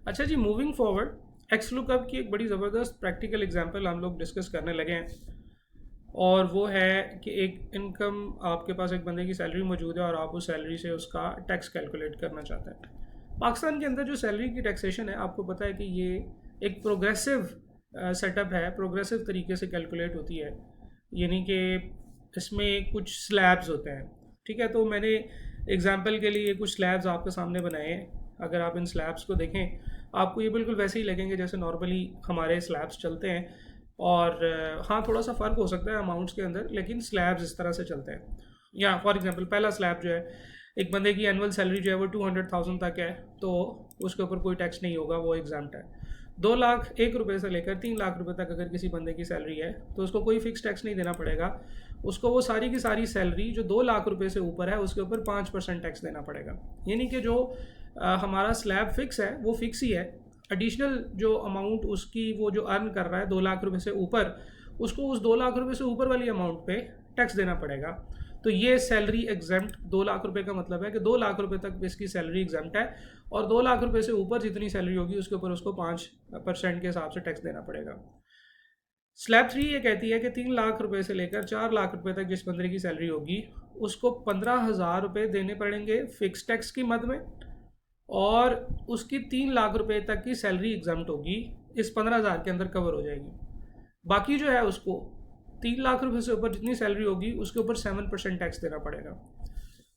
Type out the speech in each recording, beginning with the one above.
अच्छा जी, moving forward x lookup की एक बड़ी ज़बरदस्त प्रैक्टिकल एग्जांपल हम लोग डिस्कस करने लगे हैं, और वो है कि एक इनकम, आपके पास एक बंदे की सैलरी मौजूद है और आप उस सैलरी से उसका टैक्स कैलकुलेट करना चाहते हैं। पाकिस्तान के अंदर जो सैलरी की टैक्सेशन है, आपको पता है कि ये एक प्रोग्रेसिव सेटअप है, प्रोग्रेसिव तरीके से कैलकुलेट होती है, यानी कि इसमें कुछ स्लैब्स होते हैं। ठीक है, तो मैंने एग्जांपल के लिए कुछ स्लैब्स आपके सामने बनाए हैं। अगर आप इन स्लैब्स को देखें, आपको ये बिल्कुल वैसे ही लगेंगे जैसे नॉर्मली हमारे स्लैब्स चलते हैं। और हाँ, थोड़ा सा फ़र्क हो सकता है अमाउंट्स के अंदर, लेकिन स्लैब्स इस तरह से चलते हैं। या फॉर एग्जांपल पहला स्लैब जो है, एक बंदे की एनुअल सैलरी जो है वो 200,000 तक है, तो उसके ऊपर कोई टैक्स नहीं होगा, वो एग्जाम्प्ट है। 2,01,000 से लेकर 3,00,000 रुपए तक अगर किसी बंदे की सैलरी है तो उसको कोई फिक्स टैक्स नहीं देना पड़ेगा। उसको वो सारी की सारी सैलरी जो 2,00,000 रुपए से ऊपर है उसके ऊपर 5% टैक्स देना पड़ेगा। यानी कि जो हमारा स्लैब फिक्स है वो फिक्स ही है। एडिशनल जो अमाउंट उसकी वो जो अर्न कर रहा है 2,00,000 रुपए से ऊपर, उसको उस 2,00,000 रुपए से ऊपर वाली अमाउंट पे टैक्स देना पड़ेगा। तो ये सैलरी एग्जाम्प्ट 2,00,000 रुपए का मतलब है कि 2,00,000 रुपए तक इसकी सैलरी एग्जाम्प्ट है, और 2,00,000 रुपए से ऊपर जितनी सैलरी होगी उसके ऊपर उसको 5% के हिसाब से टैक्स देना पड़ेगा। स्लैब 3 ये कहती है कि 3,00,000 रुपए से लेकर 4,00,000 रुपए तक जिस बंदे की सैलरी होगी उसको 15,000 रुपये देने पड़ेंगे फिक्स टैक्स की मद में, और उसकी 3,00,000 रुपए तक की सैलरी एग्जाम्प्ट होगी, इस 15,000 के अंदर कवर हो जाएगी। बाकी जो है उसको 3,00,000 रुपए से ऊपर जितनी सैलरी होगी उसके ऊपर 7% टैक्स देना पड़ेगा।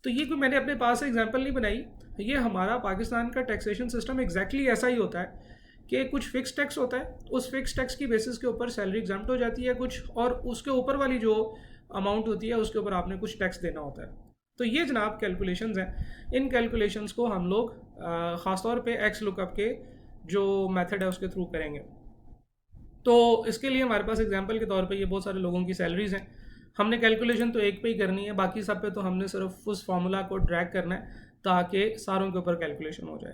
तो ये कोई मैंने अपने पास से एग्जांपल नहीं बनाई, ये हमारा पाकिस्तान का टैक्सेशन सिस्टम एग्जैक्टली ऐसा ही होता है कि कुछ फिक्स टैक्स होता है, उस फिक्स टैक्स की बेसिस के ऊपर सैलरी एग्जाम्प्ट हो जाती है कुछ, और उसके ऊपर वाली जो अमाउंट होती है उसके ऊपर आपने कुछ टैक्स देना होता है। तो ये जनाब कैलकुलेशंस हैं। इन कैलकुलेशंस को हम लोग ख़ासतौर पे एक्स लुकअप के जो मेथड है उसके थ्रू करेंगे। तो इसके लिए हमारे पास एग्जांपल के तौर पे ये बहुत सारे लोगों की सैलरीज़ हैं। हमने कैलकुलेशन तो एक पे ही करनी है, बाकी सब पे तो हमने सिर्फ उस फार्मूला को ड्रैग करना है ताकि सारों के ऊपर कैलकुलेशन हो जाए।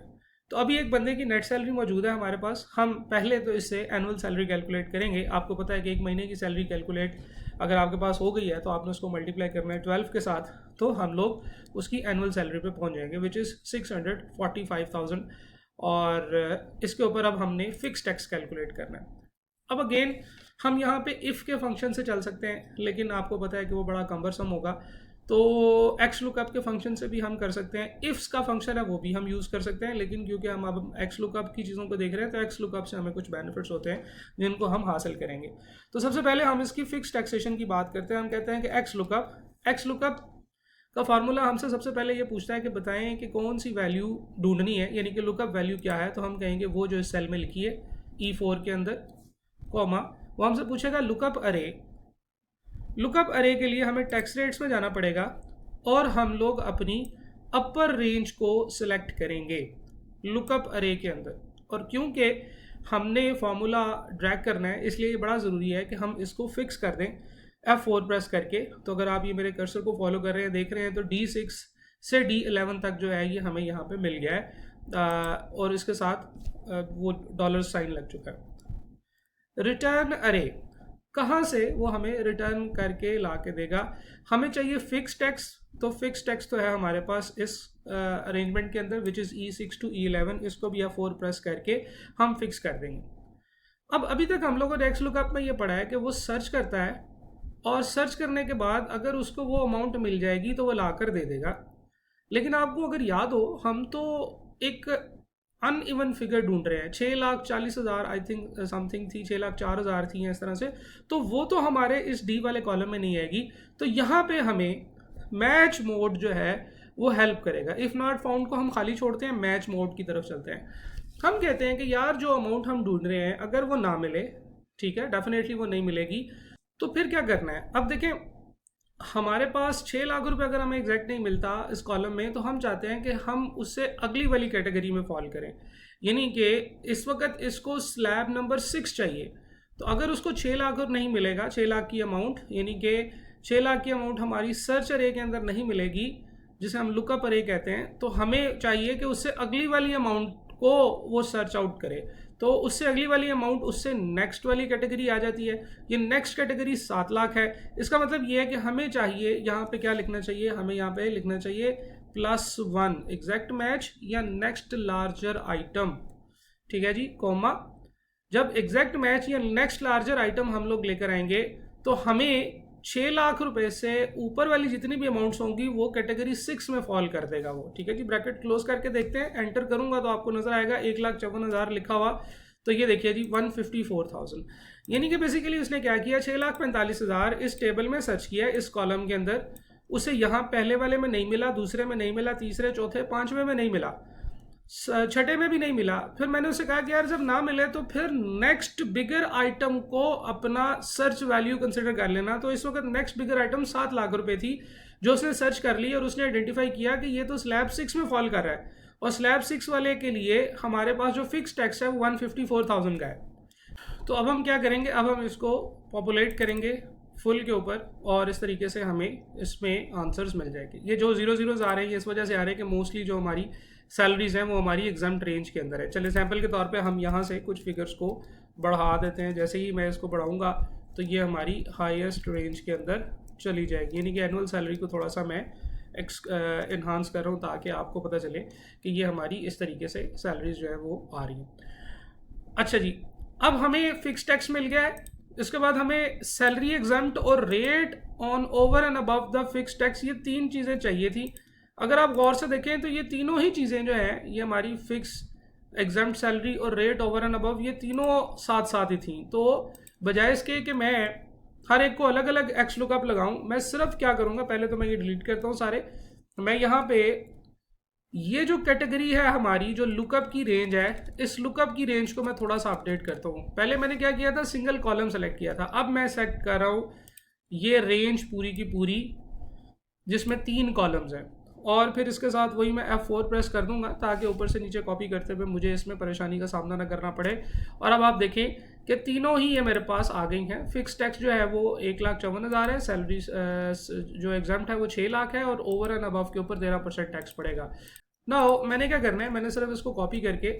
तो अभी एक बंदे की नेट सैलरी मौजूद है हमारे पास। हम पहले तो इससे एनुअल सैलरी कैलकुलेट करेंगे। आपको पता है कि एक महीने की सैलरी कैलकुलेट अगर आपके पास हो गई है तो आपने उसको मल्टीप्लाई करना है 12 के साथ, तो हम लोग उसकी एनुअल सैलरी पे पहुंच जाएंगे, विच इज़ 645,000। और इसके ऊपर अब हमने फिक्स टैक्स कैलकुलेट करना है। अब अगेन हम यहाँ पे इफ़ के फंक्शन से चल सकते हैं, लेकिन आपको पता है कि वो बड़ा कम्बरसम होगा, तो एक्स लुकअप के फंक्शन से भी हम कर सकते हैं। इफ्स का फंक्शन है वो भी हम यूज़ कर सकते हैं, लेकिन क्योंकि हम अब एक्स लुकअप की चीज़ों को देख रहे हैं तो एक्स लुकअप से हमें कुछ बेनिफिट्स होते हैं जिनको हम हासिल करेंगे। तो सबसे पहले हम इसकी फिक्स टैक्सेशन की बात करते हैं। हम कहते हैं कि एक्स लुकअप का फार्मूला हमसे सबसे पहले ये पूछता है कि बताएं कि कौन सी वैल्यू ढूंढनी है, यानी कि लुकअप वैल्यू क्या है। तो हम कहेंगे वो जो इस सेल में लिखी है E4 के अंदर, कॉमा, वो हमसे पूछेगा लुकअप अरे। लुकअप अरे के लिए हमें टैक्स रेट्स में जाना पड़ेगा और हम लोग अपनी अपर रेंज को सिलेक्ट करेंगे लुकअप अरे के अंदर। और क्योंकि हमने फार्मूला ड्रैग करना है इसलिए ये बड़ा ज़रूरी है कि हम इसको फिक्स कर दें F4 प्रेस करके। तो अगर आप ये मेरे कर्सर को फॉलो कर रहे हैं, देख रहे हैं, तो D6 से D11 तक जो है ये हमें यहाँ पे मिल गया है, और इसके साथ वो डॉलर साइन लग चुका है। रिटर्न अरे, कहाँ से वो हमें रिटर्न करके ला के देगा। हमें चाहिए फिक्स टैक्स, तो फिक्स टैक्स तो है हमारे पास इस अरेंजमेंट के अंदर, which is E6 to E11। इसको भी F4 प्रेस करके हम फिक्स कर देंगे। अब अभी तक हम लोगों ने एक्स लुकअप में ये पढ़ा है कि वो सर्च करता है, और सर्च करने के बाद अगर उसको वो अमाउंट मिल जाएगी तो वो ला कर दे देगा। लेकिन आपको अगर याद हो, हम तो एक अनइवन फिगर ढूंढ रहे हैं। 6,40,000 आई थिंक समथिंग थी, 6,04,000 थी इस तरह से, तो वो तो हमारे इस डी वाले कॉलम में नहीं आएगी। तो यहाँ पे हमें मैच मोड जो है वो हेल्प करेगा। इफ़ नॉट फाउंड को हम खाली छोड़ते हैं, मैच मोड की तरफ चलते हैं। हम कहते हैं कि यार जो अमाउंट हम ढूंढ रहे हैं अगर वो ना मिले, ठीक है, डेफिनेटली वो नहीं मिलेगी, तो फिर क्या करना है। अब देखें, हमारे पास 6,00,000 रुपये अगर हमें एग्जैक्ट नहीं मिलता इस कॉलम में, तो हम चाहते हैं कि हम उससे अगली वाली कैटेगरी में फॉल करें, यानी कि इस वक्त इसको स्लैब नंबर 6 चाहिए। तो अगर उसको 6,00,000 नहीं मिलेगा, 6,00,000 की अमाउंट, यानी कि 6,00,000 की अमाउंट हमारी सर्च अरे के अंदर नहीं मिलेगी, जिसे हम लुकअप अरे कहते हैं, तो हमें चाहिए कि उससे अगली वाली अमाउंट को वो सर्च आउट करे। तो उससे अगली वाली अमाउंट उससे नेक्स्ट वाली कैटेगरी आ जाती है। ये नेक्स्ट कैटेगरी 7,00,000 है। इसका मतलब ये है कि हमें चाहिए यहाँ पे क्या लिखना चाहिए, हमें यहाँ पे लिखना चाहिए +1 एग्जैक्ट मैच या नेक्स्ट लार्जर आइटम। ठीक है जी, कॉमा, जब एग्जैक्ट मैच या नेक्स्ट लार्जर आइटम हम लोग लेकर आएंगे तो हमें 6 लाख रुपए से ऊपर वाली जितनी भी अमाउंट्स होंगी वो कैटेगरी 6 में फॉल कर देगा वो। ठीक है जी, ब्रैकेट क्लोज करके देखते हैं, एंटर करूंगा तो आपको नजर आएगा 1,54,000 लिखा हुआ। तो ये देखिए जी 154,000, यानी कि बेसिकली उसने क्या किया, 6,45,000 इस टेबल में सर्च किया, इस कॉलम के अंदर, उसे यहाँ पहले वाले में नहीं मिला, दूसरे में नहीं मिला, तीसरे चौथे पांचवें में नहीं मिला, छठे में भी नहीं मिला। फिर मैंने उसे कहा कि यार जब ना मिले तो फिर नेक्स्ट बिगर आइटम को अपना सर्च वैल्यू कंसिडर कर लेना। तो इस वक्त नेक्स्ट बिगर आइटम 7 लाख रुपए थी जो उसने सर्च कर ली और उसने आइडेंटिफाई किया कि ये तो स्लैब 6 में फॉल कर रहा है, और स्लैब 6 वाले के लिए हमारे पास जो फिक्स टैक्स है वो 154,000 का है। तो अब हम क्या करेंगे, अब हम इसको पॉपुलेट करेंगे फुल के ऊपर और इस तरीके से हमें इसमें आंसर्स मिल जाएंगे। ये जो 0 आ रहे हैं ये इस वजह से आ रहे हैं कि मोस्टली जो हमारी सैलरीज हैं वो हमारी एग्जाम रेंज के अंदर है। चलिए सैंपल के तौर पे हम यहाँ से कुछ फिगर्स को बढ़ा देते हैं। जैसे ही मैं इसको बढ़ाऊंगा तो ये हमारी हाईएस्ट रेंज के अंदर चली जाएगी, यानी कि एनुअल सैलरी को थोड़ा सा मैं इन्हांस कर रहा हूँ ताकि आपको पता चले कि ये हमारी इस तरीके से सैलरीज जो है वो आ रही हैं। अच्छा जी, अब हमें फिक्स टैक्स मिल गया है, इसके बाद हमें सैलरी एग्जम्प्ट और rate on over and above the fix tax, ये 3 चीज़ें चाहिए थी। अगर आप गौर से देखें तो ये तीनों ही चीज़ें जो हैं ये हमारी फिक्स एग्जम्प्ट सैलरी और रेट ओवर एंड अबव ये तीनों साथ साथ ही थी। तो बजाय इसके कि मैं हर एक को अलग अलग एक्स लुकअप लगाऊं, मैं सिर्फ क्या करूंगा, पहले तो मैं ये डिलीट करता हूं सारे, मैं यहाँ पे ये जो कैटेगरी है हमारी जो लुकअप की रेंज है, इस लुकअप की रेंज को मैं थोड़ा सा अपडेट करता हूँ। पहले मैंने क्या किया था, सिंगल कॉलम सेलेक्ट किया था, अब मैं सेलेक्ट कर रहा हूँ ये रेंज पूरी की पूरी जिसमें 3 कॉलम्स हैं, और फिर इसके साथ वही मैं F4 प्रेस कर दूंगा ताकि ऊपर से नीचे कॉपी करते हुए मुझे इसमें परेशानी का सामना ना करना पड़े। और अब आप देखें कि तीनों ही ये मेरे पास आ गई हैं। फिक्स टैक्स जो है वो 1,54,000 है, सैलरी जो एग्जाम्प्ट है वो 6 लाख है, और ओवर एंड अबव के ऊपर 13% टैक्स पड़ेगा। ना मैंने क्या करना है, मैंने सिर्फ इसको कॉपी करके,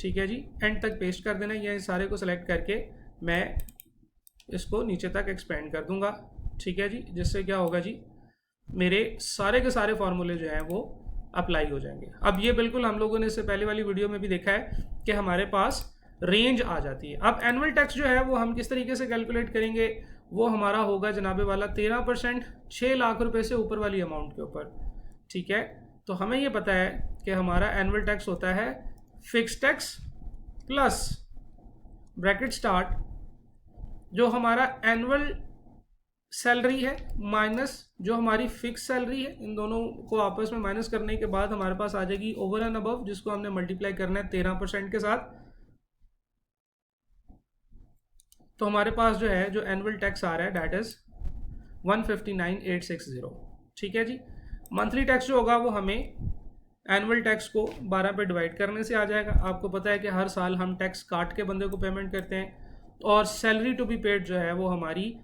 ठीक है जी, एंड तक पेस्ट कर देना है, या इस सारे को सिलेक्ट करके मैं इसको नीचे तक एक्सपेंड कर दूंगा। ठीक है जी, जिससे क्या होगा जी, मेरे सारे के सारे फार्मूले जो हैं वो अप्लाई हो जाएंगे। अब ये बिल्कुल हम लोगों ने इससे पहले वाली वीडियो में भी देखा है कि हमारे पास रेंज आ जाती है। अब एनुअल टैक्स जो है वो हम किस तरीके से कैलकुलेट करेंगे, वो हमारा होगा जनाबे वाला 13%, 6 लाख रुपए से ऊपर वाली अमाउंट के ऊपर। ठीक है, तो हमें ये पता है कि हमारा एनुअल टैक्स होता है fix tax plus bracket start जो हमारा एनुअल सैलरी है माइनस जो हमारी फिक्स सैलरी है, इन दोनों को आपस में माइनस करने के बाद हमारे पास आ जाएगी ओवर एंड अबव, जिसको हमने मल्टीप्लाई करना है 13% के साथ। तो हमारे पास जो है जो एनुअल टैक्स आ रहा है दैट इज 159,860। ठीक है जी, मंथली टैक्स जो होगा वो हमें एनुअल टैक्स को 12 पे डिवाइड करने से आ जाएगा। आपको पता है कि हर साल हम टैक्स काट के बंदे को पेमेंट करते हैं, और सैलरी टू बी पेड जो है वो हमारी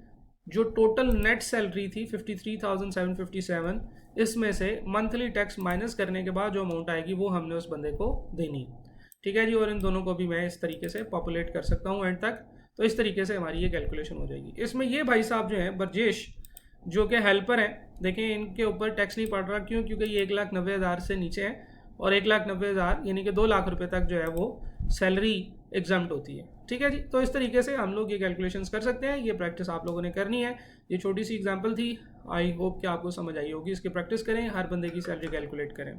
जो टोटल नेट सैलरी थी 53,757, इसमें से मंथली टैक्स माइनस करने के बाद जो अमाउंट आएगी वो हमने उस बंदे को देनी। ठीक है जी, और इन दोनों को भी मैं इस तरीके से पॉपुलेट कर सकता हूँ एंड तक। तो इस तरीके से हमारी ये कैलकुलेशन हो जाएगी। इसमें ये भाई साहब जो हैं ब्रजेश जो कि हेल्पर हैं, देखें इनके ऊपर टैक्स नहीं पड़ रहा, क्यों, क्योंकि ये 1,90,000 से नीचे है, और 1,90,000 यानी कि 2 लाख रुपए तक जो है वो सैलरी एग्जाम्प्ट होती है। ठीक है जी, तो इस तरीके से हम लोग ये कैलकुलेशंस कर सकते हैं। ये प्रैक्टिस आप लोगों ने करनी है, ये छोटी सी एग्जांपल थी, आई होप कि आपको समझ आई होगी। इसकी प्रैक्टिस करें, हर बंदे की सैलरी कैलकुलेट करें।